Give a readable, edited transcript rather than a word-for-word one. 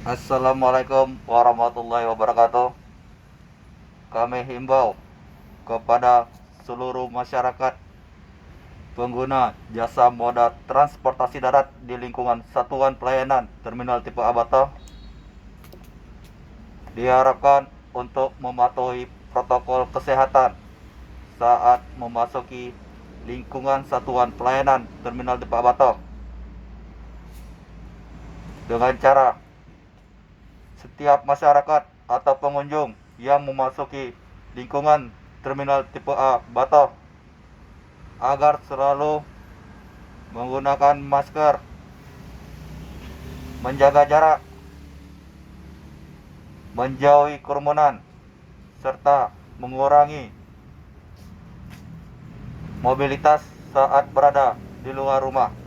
Assalamualaikum warahmatullahi wabarakatuh. Kami himbau kepada seluruh masyarakat pengguna jasa moda transportasi darat di lingkungan Satuan Pelayanan Terminal Tipe A Bato diharapkan untuk mematuhi protokol kesehatan saat memasuki lingkungan Satuan Pelayanan Terminal Tipe A Bato dengan cara setiap masyarakat atau pengunjung yang memasuki lingkungan Terminal Tipe A Bato agar selalu menggunakan masker, menjaga jarak, menjauhi kerumunan, serta mengurangi mobilitas saat berada di luar rumah.